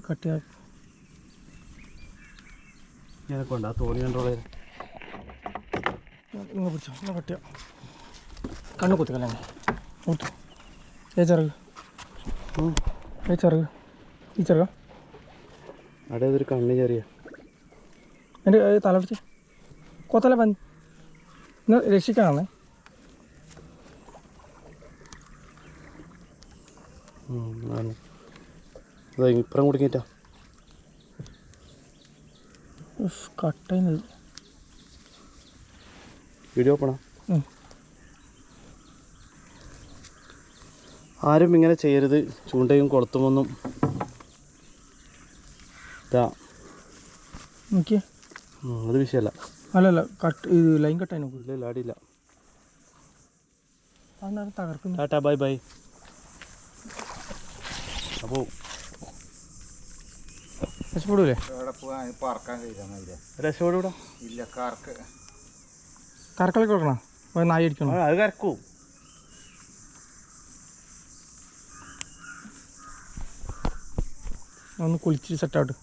കട്ടിയാ ഞാനൊക്കെ ഉണ്ട് ആ തോണി കണ്ടോളെ ഇങ്ങനെ പിടിച്ചോ ഇങ്ങനെ കട്ടിയാ കണ്ണ് കുത്തിക്കല്ലേ ഊത്തു ചെറുക് ചെറുക് ഈ ചെറുക അവിടെ ഏതൊരു കണ്ണ് ചെറിയ എൻ്റെ തല പിടിച്ച് കൊത്തല പന്നി ഇന്ന് രക്ഷിക്കാണേ ഇപ്പുറം കുടുങ്ങിട്ടാ കട്ടയുന്നത് വീഡിയോ ഓപ്പണാ ആരും ഇങ്ങനെ ചെയ്യരുത് ചൂണ്ടയും കൊളുത്തുമൊന്നും ഇതാ നോക്കിയേ അത് വിഷയമല്ല അല്ലല്ല കട്ട് ഇത് ലൈൻ കട്ടായി നോക്കൂ ഇല്ല അടിയില്ല അതാണ് തകർക്കുന്നു ടാറ്റാ ബൈ ബൈ അപ്പോൾ രക്ഷപ്പെടൂലേ രക്ഷപ്പെടൂടാ ഇല്ല കറക്കളൊക്കെ കൊടുക്കണം നായി അടിക്കണം അത് കറക്കൂ ഒന്ന് കുളിച്ച് സെറ്റാവട്ടെ